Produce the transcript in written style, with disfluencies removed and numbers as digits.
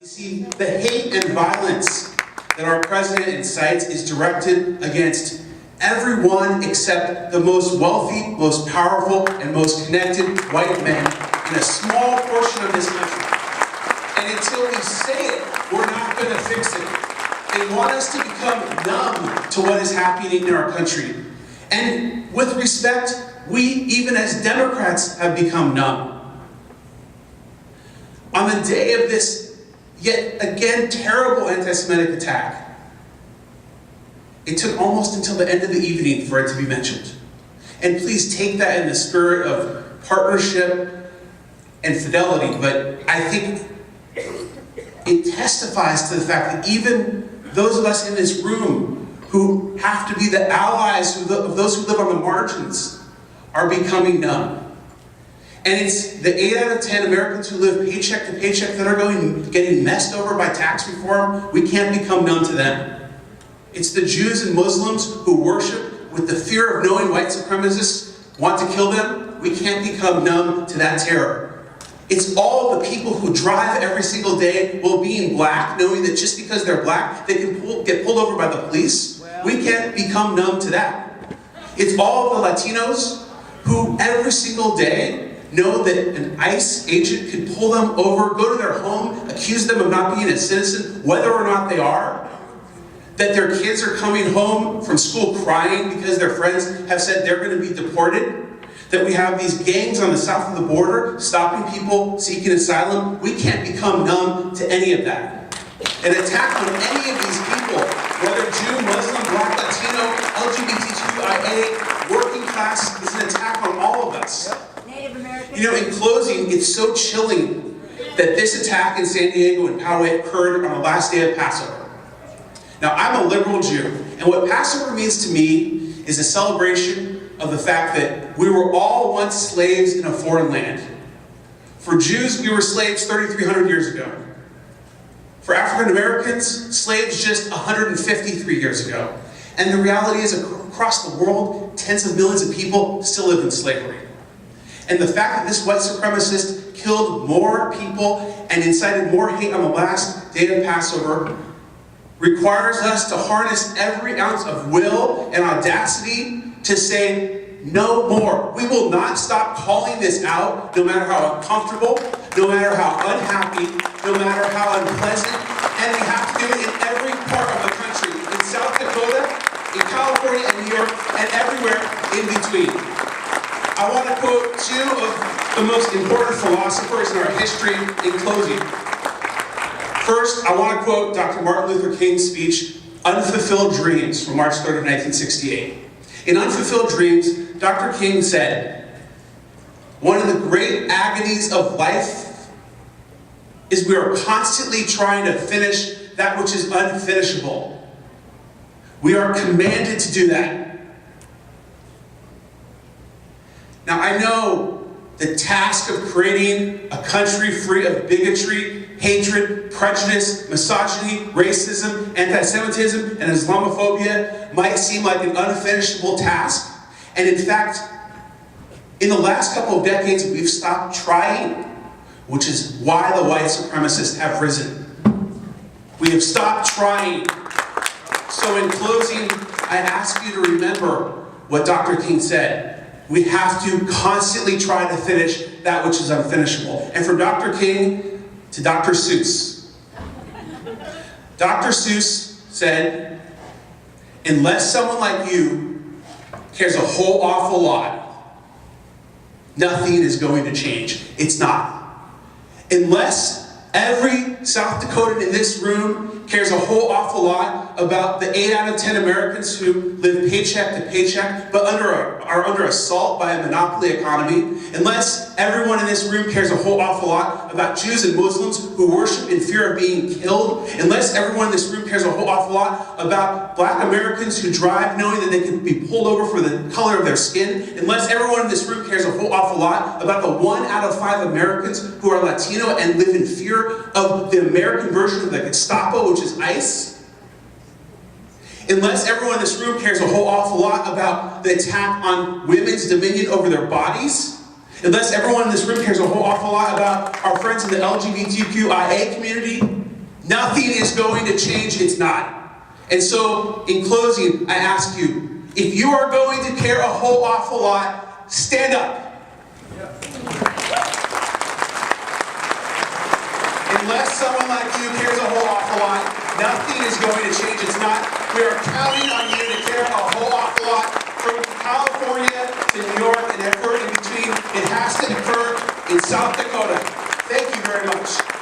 You see, the hate and violence that our president incites is directed against everyone except the most wealthy, most powerful, and most connected white men in a small portion of this country. And until we say it, we're not going to fix it. They want us to become numb to what is happening in our country. And with respect, we, even as Democrats, have become numb. On the day of this yet again terrible anti-Semitic attack, it took almost until the end of the evening for it to be mentioned. And please take that in the spirit of partnership and fidelity, but I think it testifies to the fact that even those of us in this room who have to be the allies of those who live on the margins are becoming numb. And it's the 8 out of 10 Americans who live paycheck to paycheck that are getting messed over by tax reform. We can't become numb to them. It's the Jews and Muslims who worship with the fear of knowing white supremacists want to kill them. We can't become numb to that terror. It's all the people who drive every single day while being black, knowing that just because they're black, they can get pulled over by the police. We can't become numb to that. It's all the Latinos who every single day know that an ICE agent could pull them over, go to their home, accuse them of not being a citizen, whether or not they are. That their kids are coming home from school crying because their friends have said they're going to be deported. That we have these gangs on the south of the border stopping people seeking asylum. We can't become numb to any of that. An attack on any of these people, whether Jew, Muslim, Black, Latino, LGBTQIA, working class, is an attack on all of us. You know, in closing, it's so chilling that this attack in San Diego and Poway occurred on the last day of Passover. Now, I'm a liberal Jew, and what Passover means to me is a celebration of the fact that we were all once slaves in a foreign land. For Jews, we were slaves 3,300 years ago. For African Americans, slaves just 153 years ago. And the reality is, across the world, tens of millions of people still live in slavery. And the fact that this white supremacist killed more people and incited more hate on the last day of Passover requires us to harness every ounce of will and audacity to say no more. We will not stop calling this out, no matter how uncomfortable, no matter how unhappy, no matter how unpleasant. And we have to do it in every part of the country, in South Dakota, in California and New York, and everywhere in between. I want to quote two of the most important philosophers in our history in closing. First, I want to quote Dr. Martin Luther King's speech, Unfulfilled Dreams, from March 3rd of 1968. In Unfulfilled Dreams, Dr. King said, "One of the great agonies of life is we are constantly trying to finish that which is unfinishable. We are commanded to do that." Now, I know the task of creating a country free of bigotry, hatred, prejudice, misogyny, racism, anti-Semitism, and Islamophobia might seem like an unfinishable task. And in fact, in the last couple of decades, we've stopped trying, which is why the white supremacists have risen. We have stopped trying. So in closing, I ask you to remember what Dr. King said. We have to constantly try to finish that which is unfinishable. And from Dr. King to Dr. Seuss. Dr. Seuss said, "Unless someone like you cares a whole awful lot, nothing is going to change." It's not. Unless every South Dakotan in this room cares a whole awful lot about the 8 out of 10 Americans who live paycheck to paycheck but are under assault by a monopoly economy, unless everyone in this room cares a whole awful lot about Jews and Muslims who worship in fear of being killed, unless everyone in this room cares a whole awful lot about Black Americans who drive knowing that they can be pulled over for the color of their skin, unless everyone in this room cares a whole awful lot about the 1 out of 5 Americans who are Latino and live in fear of the American version of the Gestapo, which is ICE, unless everyone in this room cares a whole awful lot about the attack on women's dominion over their bodies, unless everyone in this room cares a whole awful lot about our friends in the LGBTQIA community, Nothing is going to change, it's not. And so, in closing, I ask you, if you are going to care a whole awful lot, stand up. Unless someone like you cares a whole awful lot, nothing is going to change. It's not. We are counting on you to care a whole awful lot. From California to New York and everywhere in between, it has to occur in South Dakota. Thank you very much.